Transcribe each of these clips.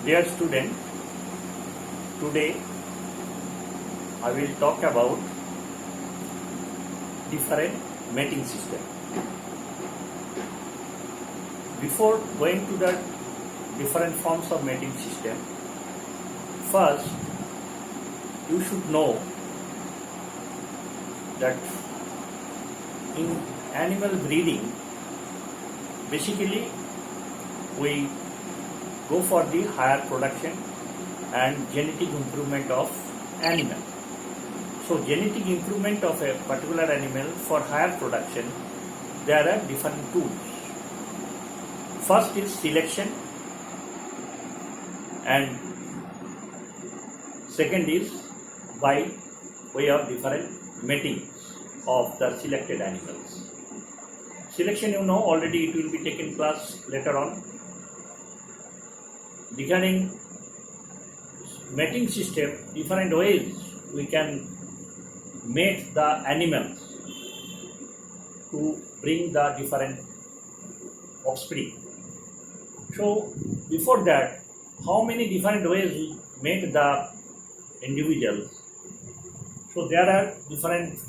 Dear student, today I will talk about different mating system. Before going to the different forms of mating system, first you should know that in animal breeding, basically we go for the higher production and genetic improvement of animal. So genetic improvement of a particular animal for higher production, there are different tools. First is selection and second is by way of different mating of the selected animals. Selection, you know already, it will be taken class later on. Regarding mating system, different ways we can mate the animals to bring the different offspring. So before that, how many different ways we mate the individuals? So there are different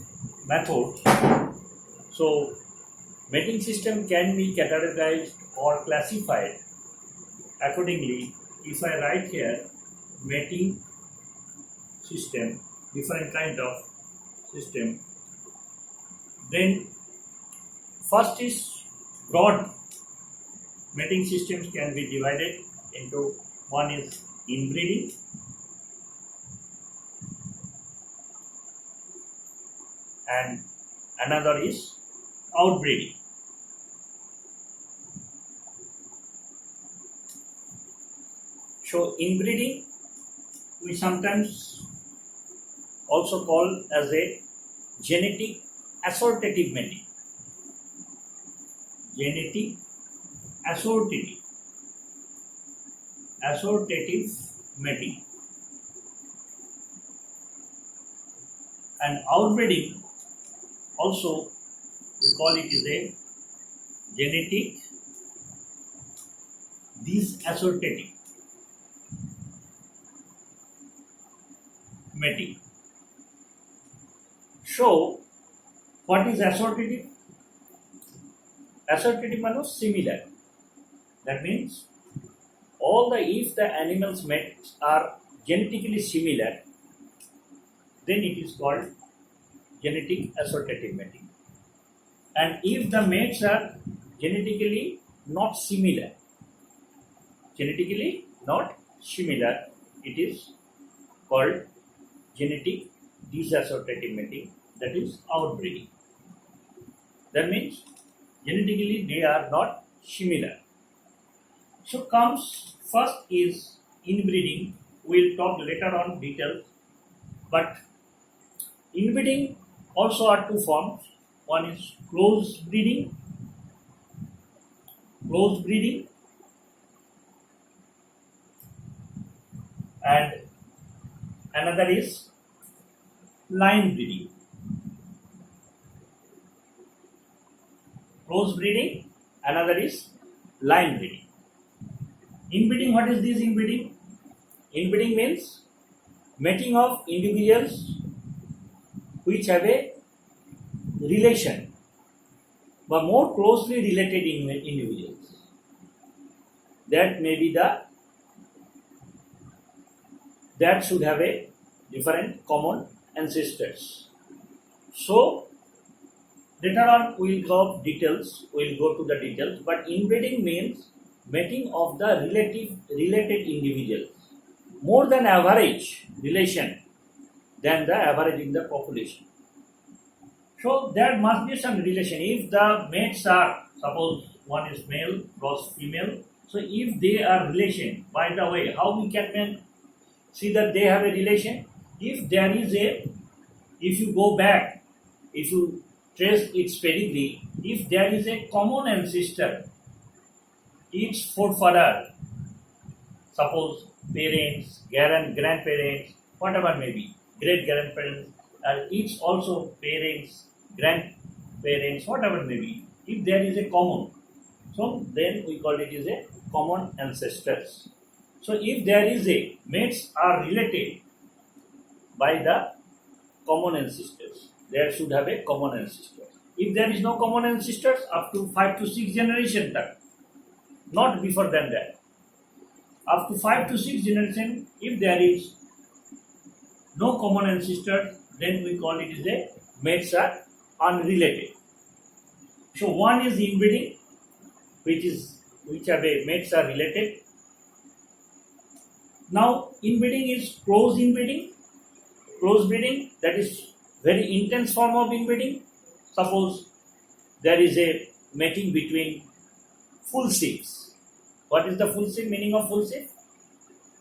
methods. So mating system can be categorized or classified accordingly. If I write here mating system, different kind of system, then first is broad mating systems can be divided into one is inbreeding, and another is outbreeding. So inbreeding we sometimes also call as a genetic assortative mating. Genetic assortative mating. And outbreeding also we call it as a genetic disassortative mating. So, what is assortative? Assortative means similar. That means if the animals mates are genetically similar, then it is called genetic assortative mating. And if the mates are genetically not similar, it is called genetic disassortative mating, that is outbreeding. That means genetically they are not similar. So comes first is inbreeding. We will talk later on details. But inbreeding also are two forms. One is close breeding, and another is line breeding. Close breeding, another is line breeding. Inbreeding, what is this inbreeding? Inbreeding means mating of individuals which have a relation, but more closely related individuals. That may be that should have a different common ancestors. So later on we will go to the details, but inbreeding means mating of the related individuals, more than average relation than the average in the population. So there must be some relation. If the mates are, suppose one is male plus female, so if they are relation, by the way, how we can see that they have a relation? If you go back, if you trace its pedigree, if there is a common ancestor, each forefather, suppose parents, grandparents, whatever may be, great grandparents, each also parents, grandparents, whatever may be, if there is a common, so then we call it as a common ancestors. So if there is a mates are related by the common ancestors, there should have a common ancestor. If there is no common ancestors, up to 5 to 6 generation tak, not before than that. Up to 5 to 6 generation, if there is no common ancestor, then we call it as a mates are unrelated. So one is inbreeding, which are the mates are related. Now inbreeding is close inbreeding. Close breeding, that is very intense form of inbreeding. Suppose there is a mating between full sheeps. What is the full sheep meaning of full sheep?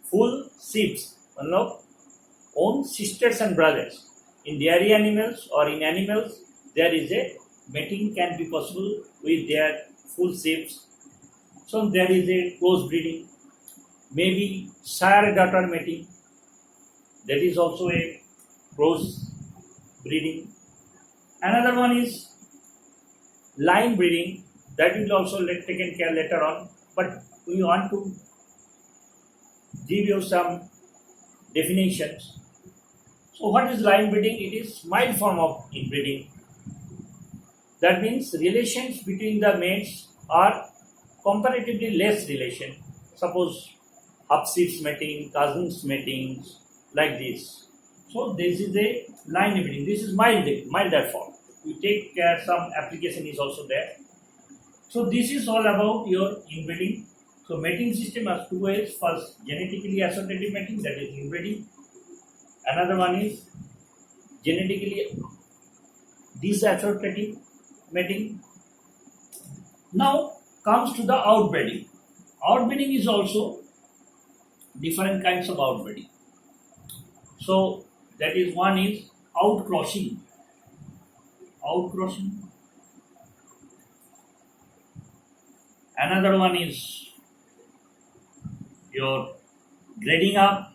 Full sheeps own sisters and brothers. In dairy animals or in animals, there is a mating can be possible with their full sheeps. So there is a close breeding. Maybe sire-daughter mating. That is also a close breeding. Another one is line breeding. That will also taken care later on. But we want to give you some definitions. So what is line breeding? It is mild form of inbreeding. That means relations between the mates are comparatively less relation. Suppose half-sheeps mating, cousins mating, like this. So this is a line breeding. This is milder form. We take care, some application is also there. So this is all about your inbreeding. So mating system has two ways. First, genetically associative mating, that is inbreeding. Another one is genetically disassociative mating. Now comes to the outbreeding. Outbreeding is also different kinds of outbreeding. So that is one is outcrossing. Outcrossing. Another one is your grading up.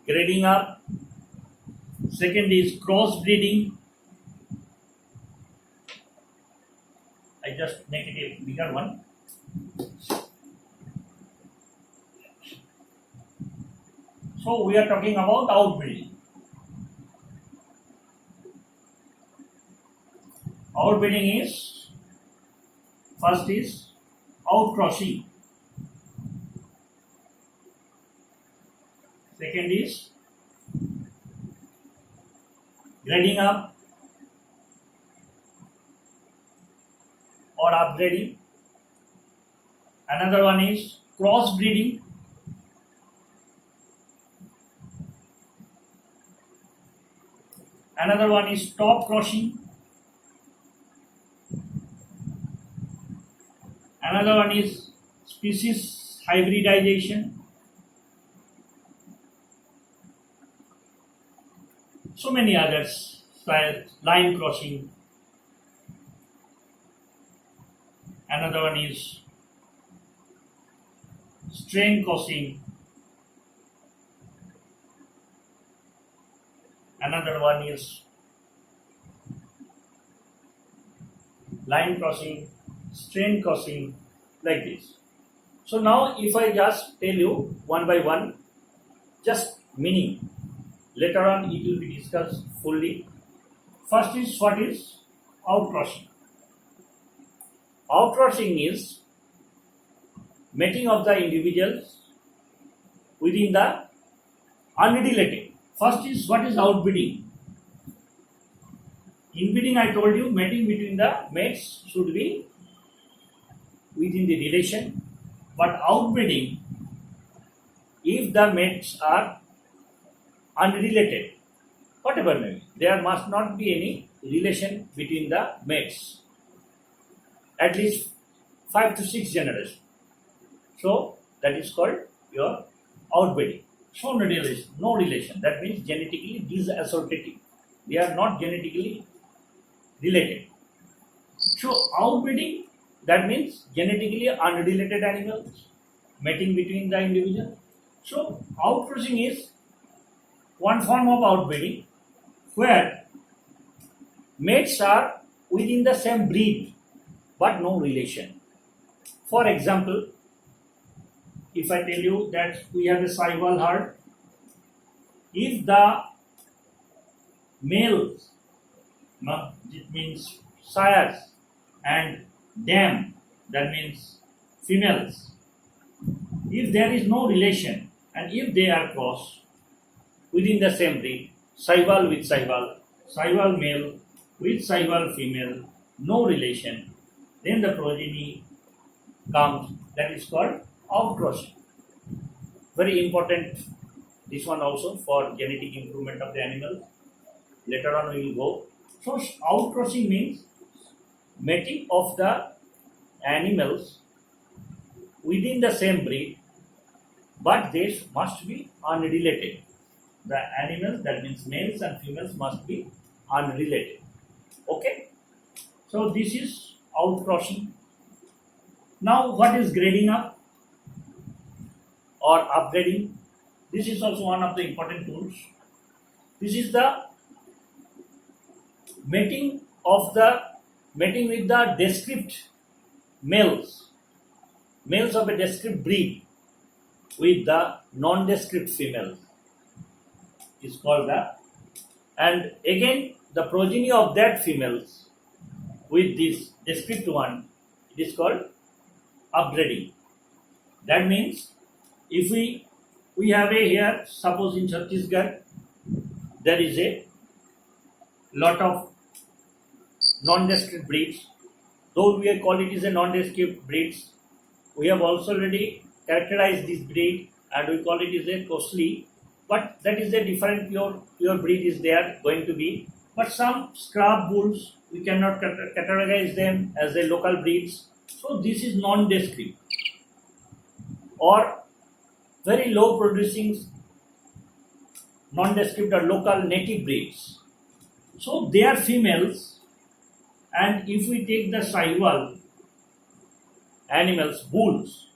Grading up. Second is crossbreeding. I just make it a bigger one. So we are talking about outbreeding. Outbreeding is, first is outcrossing. Second is grading up or upgrading. Another one is crossbreeding. Another one is top crossing. Another one is species hybridization. So many others, line crossing. Another one is strain crossing. Another one is line crossing, strain crossing, like this. So now if I just tell you one by one, just meaning. Later on it will be discussed fully. First is what is outcrossing. Outcrossing is mating of the individuals within the unrelated. First is what is outbreeding. Inbreeding, I told you, mating between the mates should be within the relation. But outbreeding, if the mates are unrelated, whatever may be, there must not be any relation between the mates. At least 5 to 6 generations. So that is called your outbreeding. So no relation. That means genetically disassociative. They are not genetically related. So outbreeding, that means genetically unrelated animals mating between the individual. So outcrossing is one form of outbreeding where mates are within the same breed but no relation. For example, if I tell you that we have a Sahiwal herd, if the males, it means sires, and dam, that means females, if there is no relation and if they are crossed within the same breed, Sahiwal with Sahiwal, Sahiwal male with Sahiwal female, no relation, then the progeny comes, that is called outcrossing. Very important, this one also for genetic improvement of the animal. Later on we will go. So outcrossing means mating of the animals within the same breed, but they must be unrelated. The animals, that means males and females, must be unrelated. Okay? So this is outcrossing. Now what is grading up or upgrading? This is also one of the important tools. This is the mating with the descript males of a descript breed with the non-descript females is called and again the progeny of that females with this descript one, it is called upgrading. That means if we have a here, suppose in Chhattisgarh there is a lot of non-descript breeds, though we call it is a non-descript breeds, we have also already characterized this breed and we call it is a costly, but that is a different pure breed is there going to be. But some scrap bulls, we cannot categorize them as a local breeds. So this is non-descript or very low producing non-descript or local native breeds. So they are females, and if we take the Sahiwal animals, bulls,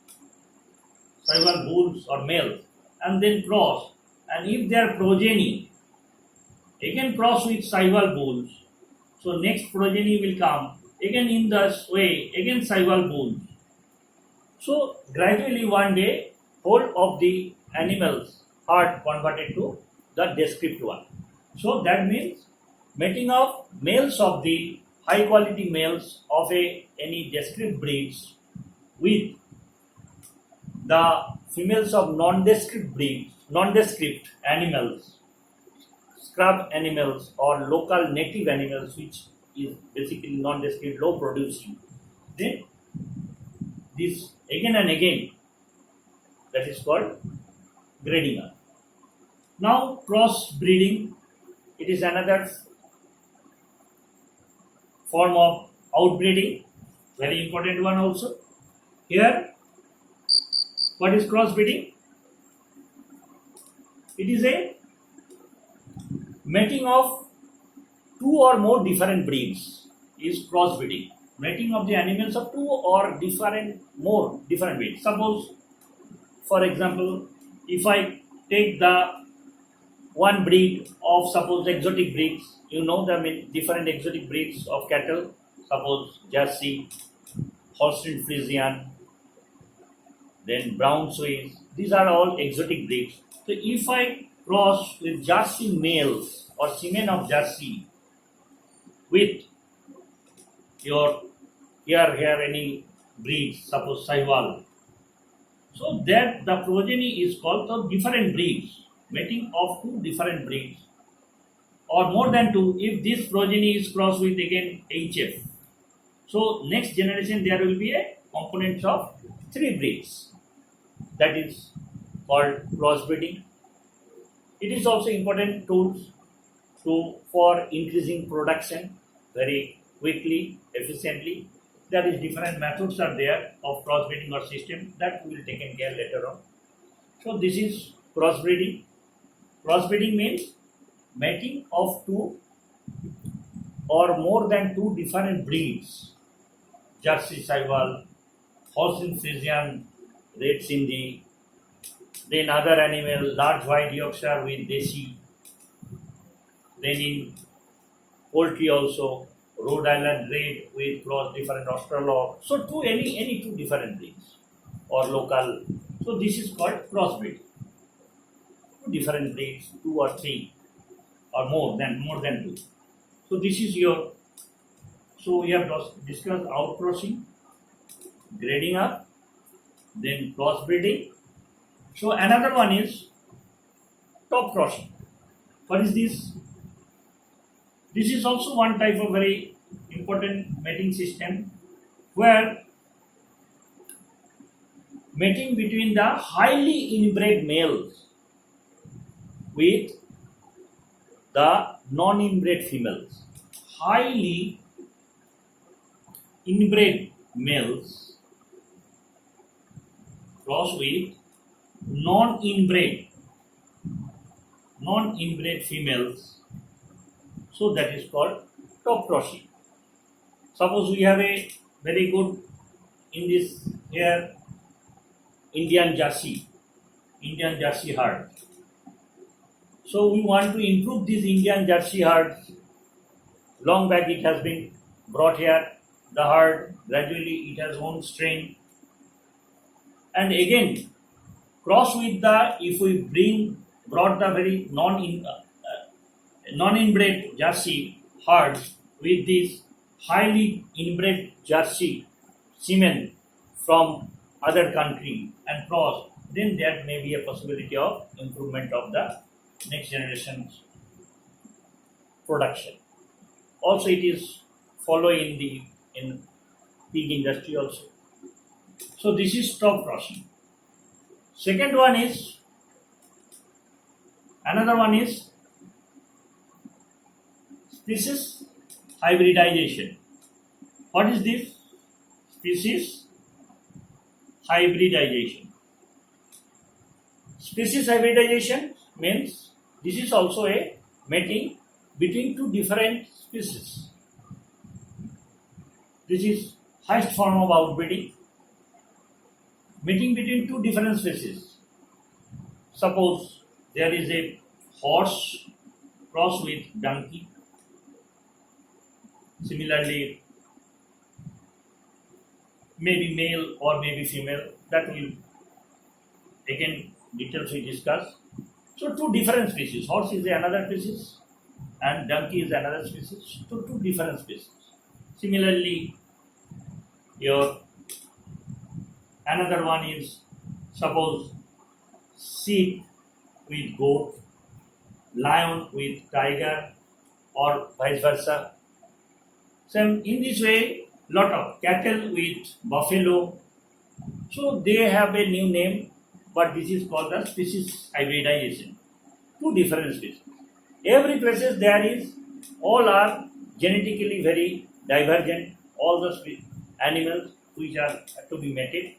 Sahiwal bulls or males, and then cross, and if their progeny again cross with Sahiwal bulls, so next progeny will come again in this way, again Sahiwal bulls. So gradually one day whole of the animals are converted to the descript one. So that means mating of males of the high quality males of any descript breeds with the females of non-descript breeds, non-descript animals, scrub animals or local native animals, which is basically non-descript, low producing. Then this again and again, that is called grading up. Now cross breeding, it is another form of outbreeding, very important one also. Here, what is cross breeding? It is a mating of two or more different breeds is cross breeding. Mating of the animals of two or more different breeds. Suppose, for example, if I take the one breed of suppose exotic breeds, you know the different exotic breeds of cattle, suppose Jersey, Holstein Friesian, then Brown Swiss, these are all exotic breeds. So if I cross with Jersey males or semen of Jersey with your here any breeds, suppose Sahiwal, so that the progeny is called the different breeds, mating of two different breeds or more than two if this progeny is crossed with again HF. So next generation there will be a components of three breeds, that is called crossbreeding. It is also important tools for increasing production very quickly, efficiently. There is different methods are there of crossbreeding or system that we will take care later on. So this is crossbreeding. Crossbreeding means mating of two or more than two different breeds, Jersey Sahiwal, Holstein Friesian, Red Sindhi, then other animal, large white Yorkshire with Desi, then in poultry also, Rhode Island Red with cross different Australorp. So any two different breeds or local. So this is called crossbreed. Two different breeds, two or three or more than two. So this is your. So we have discussed outcrossing, grading up, then crossbreeding. So another one is top crossing. What is this? This is also one type of very important mating system where mating between the highly inbred males with the non-inbred females. Highly inbred males cross with non-inbred females. So that is called top crossing. Suppose we have a very good in this here Indian Jersey herd. So we want to improve this Indian Jersey herd. Long back it has been brought here. The herd gradually it has own strain. And again cross with the if we brought the very non-inbred Jersey herds with this highly inbred Jersey semen from other country and cross, then there may be a possibility of improvement of the next generation's production. Also, it is follow in pig industry also. So this is top crossing. Another one is species hybridization. What is this? Species hybridization. Species hybridization means this is also a mating between two different species. This is highest form of outbreeding. Mating between two different species. Suppose there is a horse cross with donkey. Similarly, maybe male or maybe female. That will again details we discuss. So two different species. Horse is another species and donkey is another species. So two different species. Similarly, your another one is suppose sheep with goat, lion with tiger, or vice versa. So in this way, lot of cattle with buffalo. So they have a new name, but this is called the species hybridization. Two different species. Every places there is, all are genetically very divergent. All the animals which are to be mated.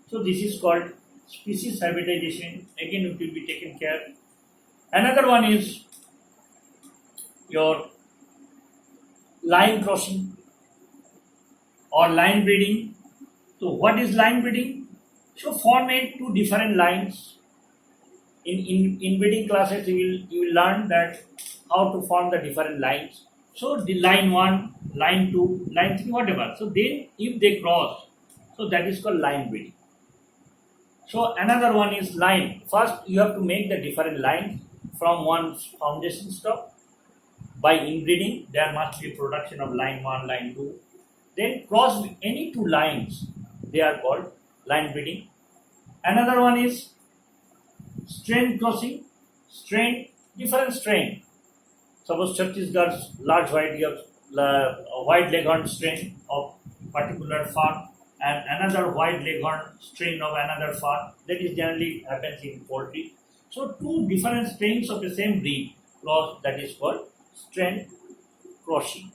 So this is called species hybridization. Again, it will be taken care. Another one is your line crossing or line breeding. So what is line breeding? So form two different lines. In breeding classes you will learn that how to form the different lines. So the line 1, line 2, line 3, whatever. So then if they cross, so that is called line breeding. So another one is line. First you have to make the different lines from one foundation stock. By inbreeding there must be production of line 1, line 2. Then cross any two lines. They are called line breeding. Another one is strain crossing. Different strain. Suppose Chhattisgarh's large white leghorn strain of particular farm and another white leghorn strain of another farm. That is generally happens in poultry. So two different strains of the same breed cross, that is called strain crossing.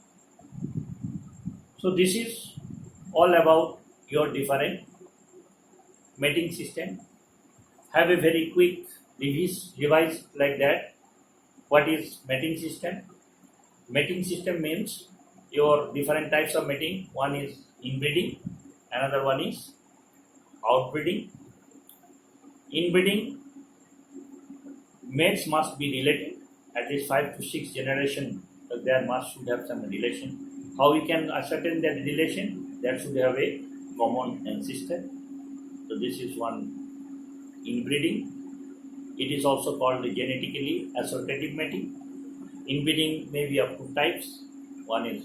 So this is all about your different mating system. Have a very quick revise like that. What is mating system? Mating system means your different types of mating. One is inbreeding, another one is outbreeding. Inbreeding, mates must be related, at least 5 to 6 generations. There should have some relation. How we can ascertain that relation? That should have a common ancestor. So this is one inbreeding. It is also called genetically associative mating. Inbreeding may be of two types. One is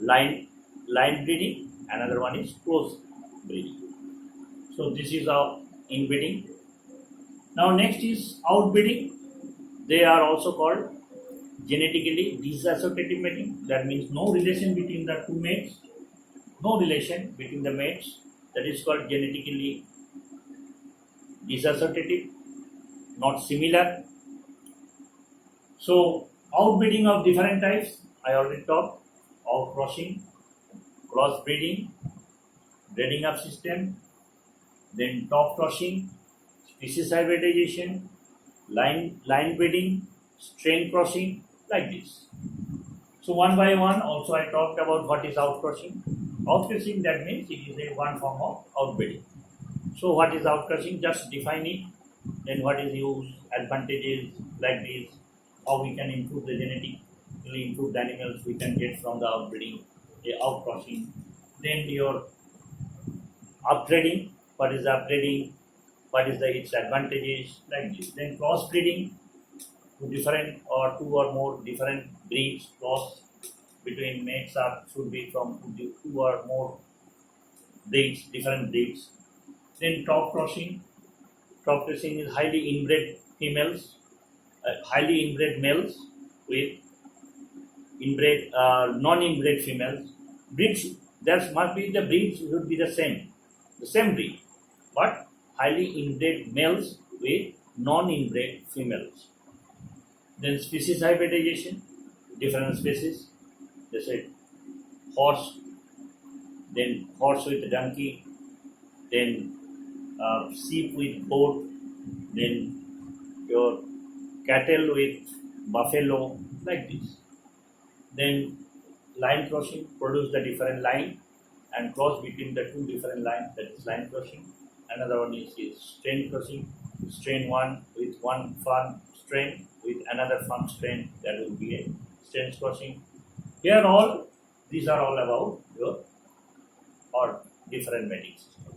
line breeding, another one is close breeding. So this is our inbreeding. Now next is outbreeding. They are also called genetically disassociative mating. That means no relation between the two mates, no relation between the mates. That is called genetically disassociative, not similar. So outbreeding of different types, I already talked. Outcrossing, crossbreeding, breeding up system, then top crossing, species hybridization, line breeding, strain crossing, like this. So one by one, also I talked about what is outcrossing. Outcrossing, that means it is a one form of outbreeding. So what is outcrossing? Just define it. Then what is use, advantages, like this. How we can improve the genetic, improved animals we can get from the outbreeding, outcrossing. Then your upgrading. What is upgrading? What is its advantages, like this. Then crossbreeding, different or two or more different breeds cross between mates should be from two or more breeds, different breeds. Then top crossing. Top crossing is highly inbred females, highly inbred males with inbred, non-inbred females. Breeds, there must be the breeds should be the same breed, but highly inbred males with non-inbred females. Then species hybridization, different species. They said horse, then horse with donkey, then sheep with goat, then your cattle with buffalo, like this. Then line crossing, produce the different line and cross between the two different lines, that is line crossing. Another one is strain crossing, strain one with one farm strain with another farm strain, that will be a strain crossing. These are all about your or different mating systems.